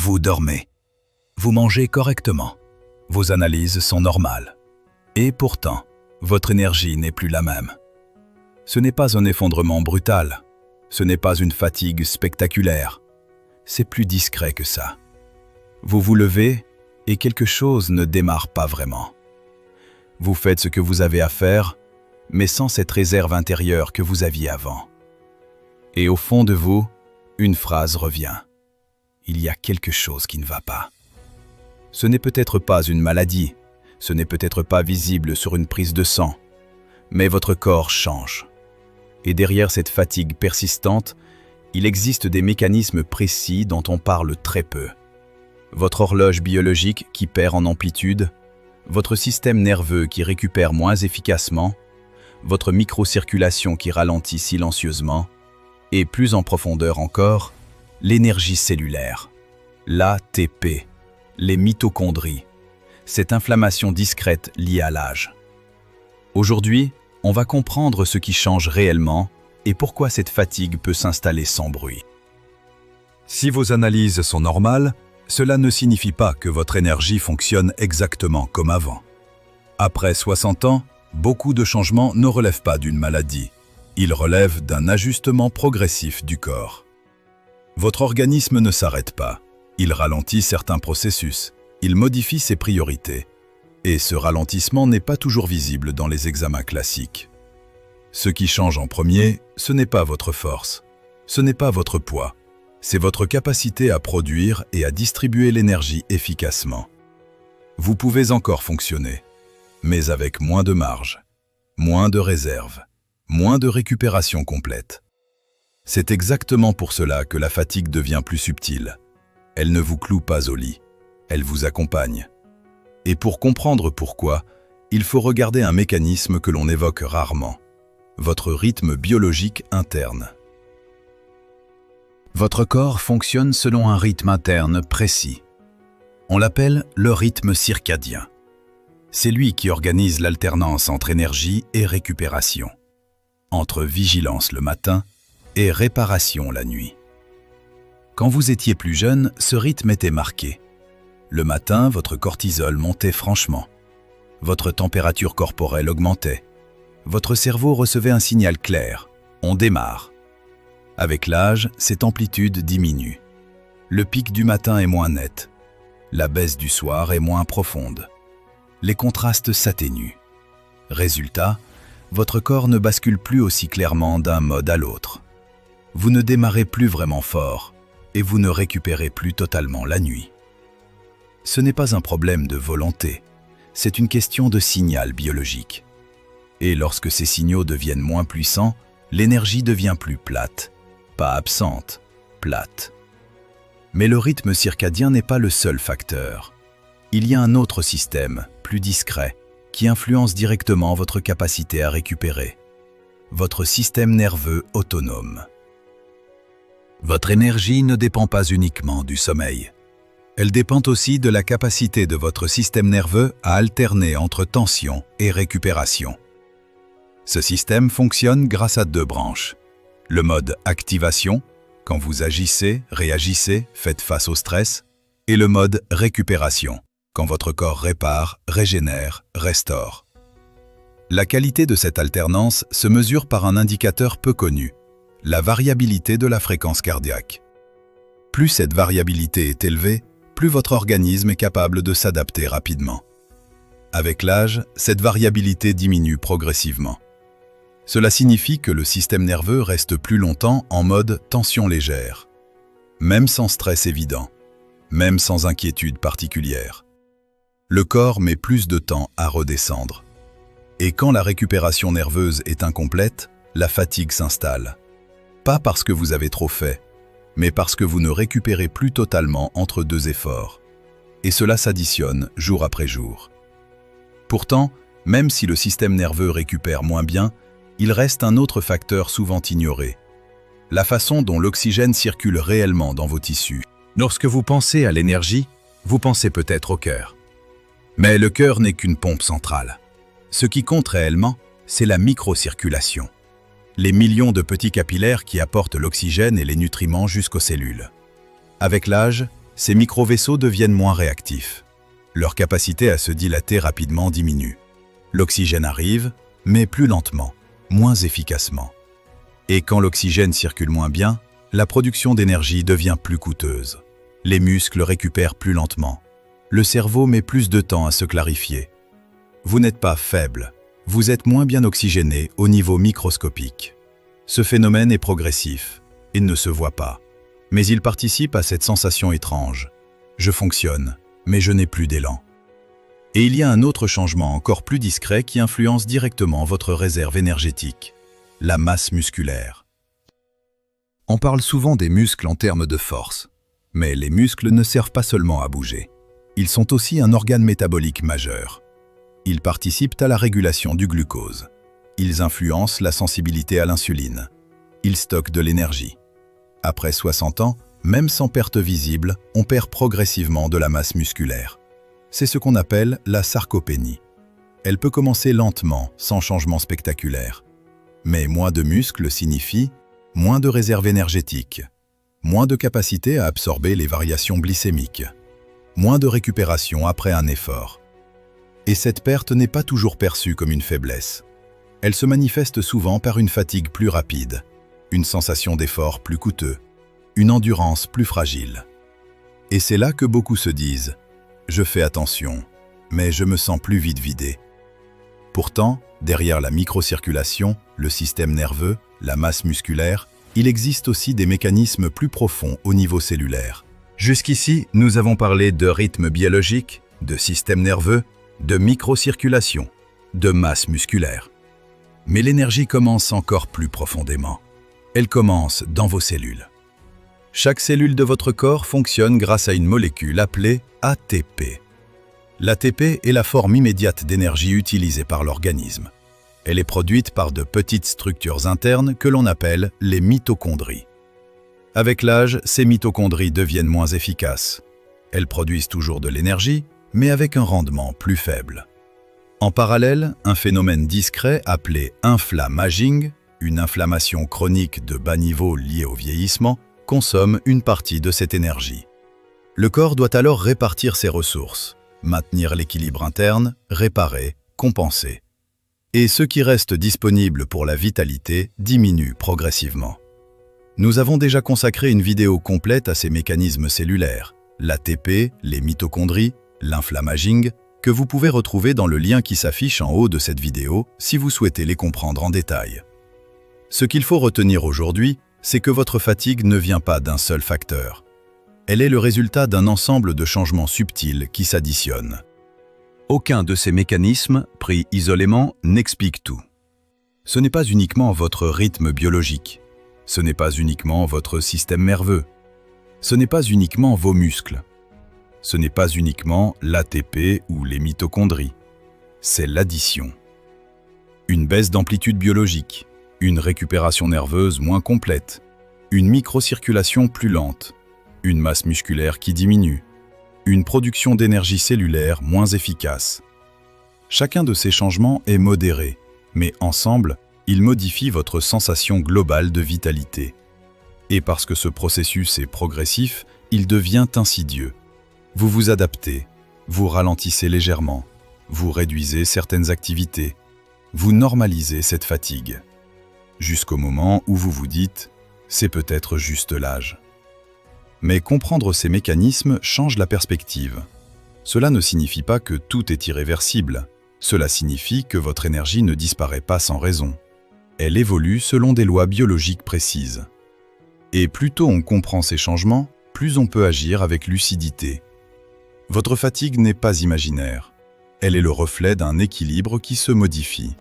Vous dormez. Vous mangez correctement. Vos analyses sont normales. Et pourtant, votre énergie n'est plus la même. Ce n'est pas un effondrement brutal. Ce n'est pas une fatigue spectaculaire. C'est plus discret que ça. Vous vous levez et quelque chose ne démarre pas vraiment. Vous faites ce que vous avez à faire, mais sans cette réserve intérieure que vous aviez avant. Et au fond de vous, une phrase revient. Il y a quelque chose qui ne va pas. Ce n'est peut-être pas une maladie, ce n'est peut-être pas visible sur une prise de sang, mais votre corps change. Et derrière cette fatigue persistante, il existe des mécanismes précis dont on parle très peu. Votre horloge biologique qui perd en amplitude, votre système nerveux qui récupère moins efficacement, votre microcirculation qui ralentit silencieusement, et plus en profondeur encore, l'énergie cellulaire, l'ATP, les mitochondries, cette inflammation discrète liée à l'âge. Aujourd'hui, on va comprendre ce qui change réellement et pourquoi cette fatigue peut s'installer sans bruit. Si vos analyses sont normales, cela ne signifie pas que votre énergie fonctionne exactement comme avant. Après 60 ans, beaucoup de changements ne relèvent pas d'une maladie. Ils relèvent d'un ajustement progressif du corps. Votre organisme ne s'arrête pas. Il ralentit certains processus. Il modifie ses priorités. Et ce ralentissement n'est pas toujours visible dans les examens classiques. Ce qui change en premier, ce n'est pas votre force. Ce n'est pas votre poids. C'est votre capacité à produire et à distribuer l'énergie efficacement. Vous pouvez encore fonctionner, mais avec moins de marge, moins de réserve, moins de récupération complète. C'est exactement pour cela que la fatigue devient plus subtile. Elle ne vous cloue pas au lit, elle vous accompagne. Et pour comprendre pourquoi, il faut regarder un mécanisme que l'on évoque rarement, votre rythme biologique interne. Votre corps fonctionne selon un rythme interne précis. On l'appelle le rythme circadien. C'est lui qui organise l'alternance entre énergie et récupération, entre vigilance le matin et réparation la nuit. Quand vous étiez plus jeune, ce rythme était marqué. Le matin, votre cortisol montait franchement. Votre température corporelle augmentait. Votre cerveau recevait un signal clair. On démarre. Avec l'âge, cette amplitude diminue. Le pic du matin est moins net. La baisse du soir est moins profonde. Les contrastes s'atténuent. Résultat, votre corps ne bascule plus aussi clairement d'un mode à l'autre. Vous ne démarrez plus vraiment fort et vous ne récupérez plus totalement la nuit. Ce n'est pas un problème de volonté, c'est une question de signal biologique. Et lorsque ces signaux deviennent moins puissants, l'énergie devient plus plate. Pas absente, plate. Mais le rythme circadien n'est pas le seul facteur. Il y a un autre système, plus discret, qui influence directement votre capacité à récupérer. Votre système nerveux autonome. Votre énergie ne dépend pas uniquement du sommeil. Elle dépend aussi de la capacité de votre système nerveux à alterner entre tension et récupération. Ce système fonctionne grâce à deux branches. Le mode activation, quand vous agissez, réagissez, faites face au stress, et le mode récupération, quand votre corps répare, régénère, restaure. La qualité de cette alternance se mesure par un indicateur peu connu, la variabilité de la fréquence cardiaque. Plus cette variabilité est élevée, plus votre organisme est capable de s'adapter rapidement. Avec l'âge, cette variabilité diminue progressivement. Cela signifie que le système nerveux reste plus longtemps en mode tension légère, même sans stress évident, même sans inquiétude particulière. Le corps met plus de temps à redescendre. Et quand la récupération nerveuse est incomplète, la fatigue s'installe. Pas parce que vous avez trop fait, mais parce que vous ne récupérez plus totalement entre deux efforts. Et cela s'additionne jour après jour. Pourtant, même si le système nerveux récupère moins bien, il reste un autre facteur souvent ignoré, la façon dont l'oxygène circule réellement dans vos tissus. Lorsque vous pensez à l'énergie, vous pensez peut-être au cœur. Mais le cœur n'est qu'une pompe centrale. Ce qui compte réellement, c'est la microcirculation. Les millions de petits capillaires qui apportent l'oxygène et les nutriments jusqu'aux cellules. Avec l'âge, ces micro-vaisseaux deviennent moins réactifs. Leur capacité à se dilater rapidement diminue. L'oxygène arrive, mais plus lentement, moins efficacement. Et quand l'oxygène circule moins bien, la production d'énergie devient plus coûteuse. Les muscles récupèrent plus lentement. Le cerveau met plus de temps à se clarifier. Vous n'êtes pas faible, vous êtes moins bien oxygéné au niveau microscopique. Ce phénomène est progressif, il ne se voit pas. Mais il participe à cette sensation étrange. Je fonctionne, mais je n'ai plus d'élan. Et il y a un autre changement encore plus discret qui influence directement votre réserve énergétique, la masse musculaire. On parle souvent des muscles en termes de force, mais les muscles ne servent pas seulement à bouger. Ils sont aussi un organe métabolique majeur. Ils participent à la régulation du glucose. Ils influencent la sensibilité à l'insuline. Ils stockent de l'énergie. Après 60 ans, même sans perte visible, on perd progressivement de la masse musculaire. C'est ce qu'on appelle la sarcopénie. Elle peut commencer lentement, sans changement spectaculaire. Mais moins de muscles signifie moins de réserve énergétique, moins de capacité à absorber les variations glycémiques, moins de récupération après un effort. Et cette perte n'est pas toujours perçue comme une faiblesse. Elle se manifeste souvent par une fatigue plus rapide, une sensation d'effort plus coûteux, une endurance plus fragile. Et c'est là que beaucoup se disent « Je fais attention, mais je me sens plus vite vidé ». Pourtant, derrière la microcirculation, le système nerveux, la masse musculaire, il existe aussi des mécanismes plus profonds au niveau cellulaire. Jusqu'ici, nous avons parlé de rythme biologique, de système nerveux, de microcirculation, de masse musculaire. Mais l'énergie commence encore plus profondément. Elle commence dans vos cellules. Chaque cellule de votre corps fonctionne grâce à une molécule appelée ATP. L'ATP est la forme immédiate d'énergie utilisée par l'organisme. Elle est produite par de petites structures internes que l'on appelle les mitochondries. Avec l'âge, ces mitochondries deviennent moins efficaces. Elles produisent toujours de l'énergie, mais avec un rendement plus faible. En parallèle, un phénomène discret appelé inflammaging, une inflammation chronique de bas niveau liée au vieillissement, consomme une partie de cette énergie. Le corps doit alors répartir ses ressources, maintenir l'équilibre interne, réparer, compenser. Et ce qui reste disponible pour la vitalité diminue progressivement. Nous avons déjà consacré une vidéo complète à ces mécanismes cellulaires, l'ATP, les mitochondries, l'inflammaging, que vous pouvez retrouver dans le lien qui s'affiche en haut de cette vidéo si vous souhaitez les comprendre en détail. Ce qu'il faut retenir aujourd'hui, c'est que votre fatigue ne vient pas d'un seul facteur. Elle est le résultat d'un ensemble de changements subtils qui s'additionnent. Aucun de ces mécanismes, pris isolément, n'explique tout. Ce n'est pas uniquement votre rythme biologique. Ce n'est pas uniquement votre système nerveux. Ce n'est pas uniquement vos muscles. Ce n'est pas uniquement l'ATP ou les mitochondries. C'est l'addition. Une baisse d'amplitude biologique, une récupération nerveuse moins complète, une microcirculation plus lente, une masse musculaire qui diminue, une production d'énergie cellulaire moins efficace. Chacun de ces changements est modéré, mais ensemble, ils modifient votre sensation globale de vitalité. Et parce que ce processus est progressif, il devient insidieux. Vous vous adaptez, vous ralentissez légèrement, vous réduisez certaines activités, vous normalisez cette fatigue. Jusqu'au moment où vous vous dites « c'est peut-être juste l'âge ». Mais comprendre ces mécanismes change la perspective. Cela ne signifie pas que tout est irréversible. Cela signifie que votre énergie ne disparaît pas sans raison. Elle évolue selon des lois biologiques précises. Et plus tôt on comprend ces changements, plus on peut agir avec lucidité. Votre fatigue n'est pas imaginaire. Elle est le reflet d'un équilibre qui se modifie.